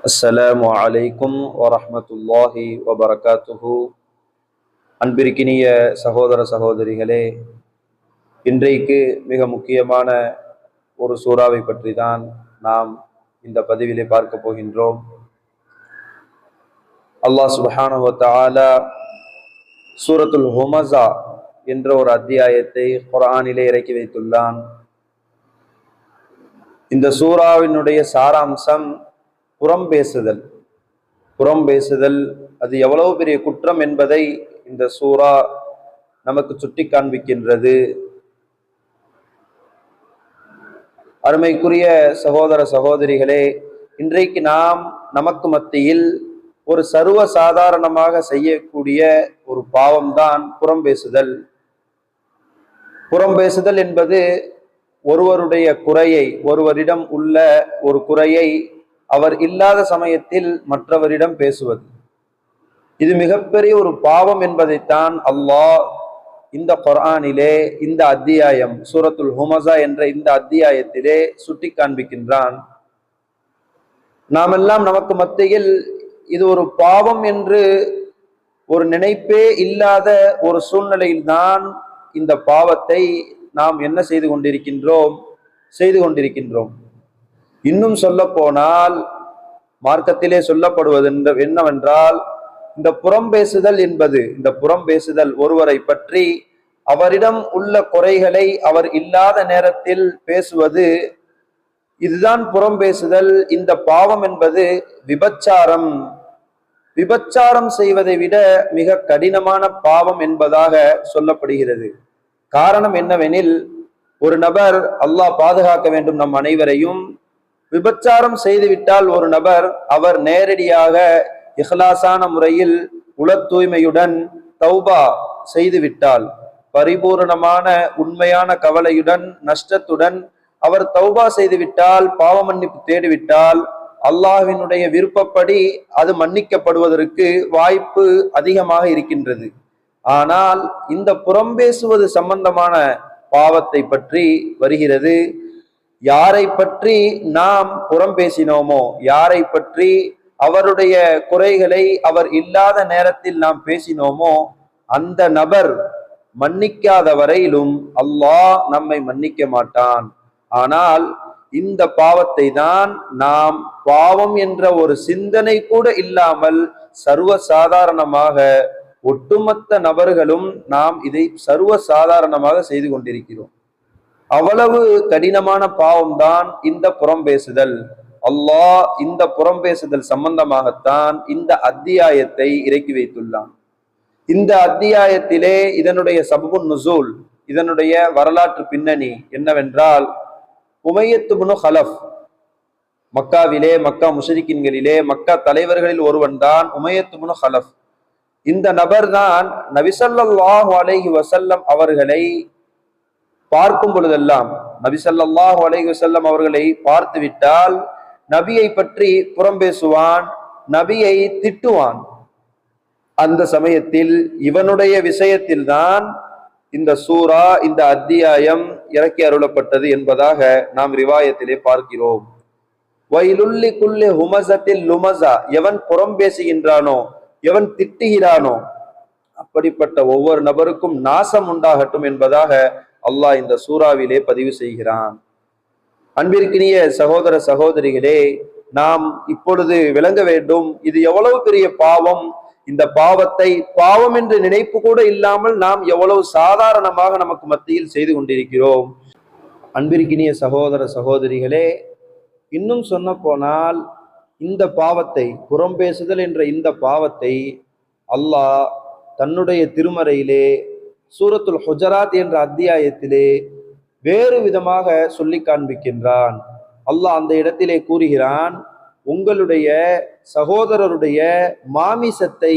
அஸ்ஸலாமு அலைக்கும் வரஹ்மத்துல்லாஹி வபரகாத்துஹு. அன்பிற்கினிய சகோதர சகோதரிகளே, இன்றைக்கு மிக முக்கியமான ஒரு சூறாவை பற்றி தான் நாம் இந்த பதிவிலே பார்க்க போகின்றோம். அல்லாஹ் சுப்ஹானஹு வ தஆலா சூரத்துல் ஹுமஸா என்ற ஒரு அத்தியாயத்தை குர்ஆனிலே இறக்கி வைத்துள்ளான். இந்த சூறாவினுடைய சாராம்சம் புறம் பேசுதல் அது எவ்வளவு பெரிய குற்றம் என்பதை இந்த சூரா நமக்கு சுட்டி காண்பிக்கின்றது. அருமைக்குரிய சகோதர சகோதரிகளே, இன்றைக்கு நாம் நமக்கு மத்தியில் ஒரு சர்வ சாதாரணமாக செய்யக்கூடிய ஒரு பாவம்தான் புறம் பேசுதல் என்பது ஒருவருடைய குறையை, ஒருவரிடம் உள்ள ஒரு குறையை அவர் இல்லாத சமயத்தில் மற்றவரிடம் பேசுவது. இது மிகப்பெரிய ஒரு பாவம் என்பதைத்தான் அல்லாஹ் இந்த குர்ஆனிலே, இந்த அத்தியாயம் சூரத்துல் ஹுமஸா என்ற இந்த அத்தியாயத்திலே சுட்டி காண்பிக்கின்றான். நாமெல்லாம் நமக்கு மத்தியில் இது ஒரு பாவம் என்று ஒரு நினைப்பே இல்லாத ஒரு சூழ்நிலையில்தான் இந்த பாவத்தை நாம் என்ன செய்து கொண்டிருக்கின்றோம். இன்னும் சொல்ல போனால் மார்க்கத்திலே சொல்லப்படுவது என்னவென்றால், இந்த புறம் பேசுதல் ஒருவரை பற்றி அவரிடம் உள்ள குறைகளை அவர் இல்லாத நேரத்தில் பேசுவது, இதுதான் புறம் பேசுதல். இந்த பாவம் என்பது விபச்சாரம் செய்வதை விட மிக கடினமான பாவம் என்பதாக சொல்லப்படுகிறது. காரணம் என்னவெனில், ஒரு நபர், அல்லாஹ் பாதுகாக்க வேண்டும் நம் அனைவரையும், விபச்சாரம் செய்துவிட்டால் ஒரு நபர், அவர் நேரடியாக இஹ்லாசான முறையில் உள தூய்மையுடன் தௌபா செய்துவிட்டால், பரிபூர்ணமான உண்மையான கவலையுடன் நஷ்டத்துடன் அவர் தௌபா செய்துவிட்டால், பாவ மன்னிப்பு தேடிவிட்டால், அல்லாஹ்வினுடைய விருப்பப்படி அது மன்னிக்கப்படுவதற்கு வாய்ப்பு அதிகமாக இருக்கின்றது. ஆனால் இந்த புறம் பேசுவது சம்பந்தமான பாவத்தை பற்றி வருகிறது. யாரை பற்றி நாம் புறம் பேசினோமோ, யாரை பற்றி அவருடைய குறைகளை அவர் இல்லாத நேரத்தில் நாம் பேசினோமோ, அந்த நபர் மன்னிக்காத வரையிலும் அல்லாஹ் நம்மை மன்னிக்க மாட்டான். ஆனால் இந்த பாவத்தை தான் நாம் பாவம் என்ற ஒரு சிந்தனை கூட இல்லாமல் சர்வ சாதாரணமாக ஒட்டுமொத்த நபர்களும் நாம் இதை சர்வ சாதாரணமாக செய்து கொண்டிருக்கிறோம். அவ்வளவு கடினமான பாவம் தான் இந்த புறம் பேசுதல். அல்லாஹ் இந்த புறம் பேசுதல் சம்பந்தமாகத்தான் இந்த அத்தியாயத்தை இறக்கி வைத்துள்ளான். இந்த அத்தியாயத்திலே இதனுடைய சபபுன் நுசூல், இதனுடைய வரலாற்று பின்னணி என்னவென்றால், உமையத் இப்னு ஹலஃப், மக்காவிலே, மக்கா முஷ்ரிக்கீன்களிலே மக்கா தலைவர்களில் ஒருவன் தான் உமையத் இப்னு ஹலஃப். இந்த நபர் தான் நபி ஸல்லல்லாஹு அலைஹி வஸல்லம் அவர்களை பார்க்கும் பொழுதெல்லாம், நபி ஸல்லல்லாஹு அலைஹி வஸல்லம் அவர்களை பார்த்து விட்டால் நபியை பற்றி புறம் பேசுவான், நபியை திட்டுவான். அந்த சமயத்தில் இவனுடைய விஷயத்தில் தான் இந்த சூரா, இந்த அத்தியாயம் இறக்கி அருளப்பட்டது என்பதாக நாம் ரிவாயத்திலே பார்க்கிறோம். வைலுல்லி குல்லி ஹுமஸத்தில் லுமஸா, எவன் புறம் பேசுகின்றானோ, எவன் திட்டுகிறானோ, அப்படிப்பட்ட ஒவ்வொரு நபருக்கும் நாசம் உண்டாகட்டும் என்பதாக அல்லாஹ் இந்த சூறாவிலே பதிவு செய்கிறான். அன்பிற்கினிய சகோதர சகோதரிகளே, நாம் இப்பொழுது விளங்க வேண்டும், இது எவ்வளவு பெரிய பாவம். இந்த பாவத்தை பாவம் என்று நினைப்பு கூட இல்லாமல் நாம் எவ்வளவு சாதாரணமாக நமக்கு மத்தியில் செய்து கொண்டிருக்கிறோம். அன்பிற்கினிய சகோதர சகோதரிகளே, இன்னும் சொன்ன போனால், இந்த பாவத்தை, புறம் பேசுதல் என்ற இந்த பாவத்தை அல்லாஹ் தன்னுடைய திருமறையிலே சூரத்துல் ஹுஜராத் என்ற அத்தியாயத்திலே வேறு விதமாக சொல்லி காண்பிக்கின்றான். அல்லாஹ் அந்த இடத்திலே கூறுகிறான், உங்களுடைய சகோதரருடைய மாமிசத்தை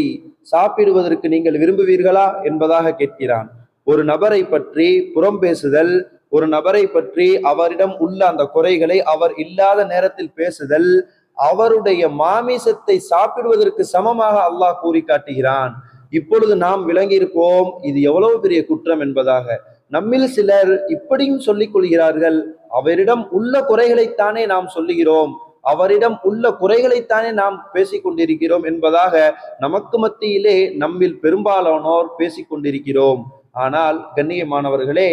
சாப்பிடுவதற்கு நீங்கள் விரும்புவீர்களா என்பதாக கேட்கிறான். ஒரு நபரை பற்றி புறம் பேசுதல், ஒரு நபரை பற்றி அவரிடம் உள்ள அந்த குறைகளை அவர் இல்லாத நேரத்தில் பேசுதல், அவருடைய மாமிசத்தை சாப்பிடுவதற்கு சமமாக அல்லாஹ் கூறி காட்டுகிறான். இப்பொழுது நாம் விளங்கியிருப்போம் இது எவ்வளவு பெரிய குற்றம் என்பதாக. நம்மில் சிலர் இப்படியும் சொல்லிக் கொள்கிறார்கள், அவரிடம் உள்ள குறைகளைத்தானே நாம் சொல்லுகிறோம், அவரிடம் உள்ள குறைகளைத்தானே நாம் பேசிக் கொண்டிருக்கிறோம் என்பதாக நமக்கு மத்தியிலே நம்மில் பெரும்பாலானோர் பேசிக் கொண்டிருக்கிறோம். ஆனால் கண்ணியமானவர்களே,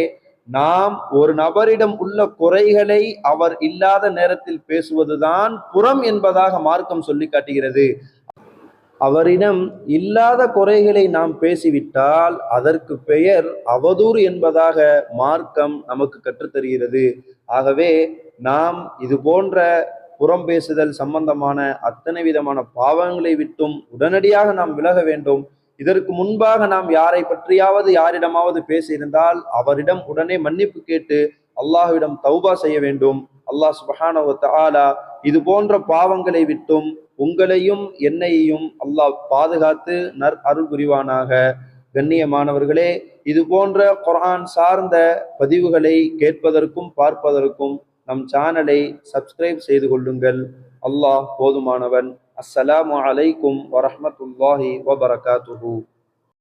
நாம் ஒரு நபரிடம் உள்ள குறைகளை அவர் இல்லாத நேரத்தில் பேசுவதுதான் புறம் என்பதாக மார்க்கம் சொல்லி காட்டுகிறது. அவரிடம் இல்லாத குறைகளை நாம் பேசிவிட்டால் அதற்கு பெயர் அவதூறு என்பதாக மார்க்கம் நமக்கு கற்றுத்தருகிறது. ஆகவே நாம் இது போன்ற புறம் பேசுதல் சம்பந்தமான அத்தனை விதமான பாவங்களை விட்டும் உடனடியாக நாம் விலக வேண்டும். இதற்கு முன்பாக நாம் யாரை பற்றியாவது யாரிடமாவது பேசியிருந்தால் அவரிடம் உடனே மன்னிப்பு கேட்டு அல்லாஹ்விடம் தௌபா செய்ய வேண்டும். அல்லாஹ் சுப்ஹானஹு வ தஆலா இது போன்ற பாவங்களை விட்டும் உங்களையும் என்னையும் அல்லாஹ் பாதுகாத்து நற் அருள் புரிவானாக. கண்ணியமானவர்களே, இது போன்ற குர்ஆன் சார்ந்த பதிவுகளை கேட்பதற்கும் பார்ப்பதற்கும் நம் சேனலை சப்ஸ்கிரைப் செய்து கொள்ளுங்கள். அல்லாஹ் போதுமானவன். அஸ்ஸலாமு அலைக்கும் வரஹ்மத்துல்லாஹி வபரகாத்துஹு.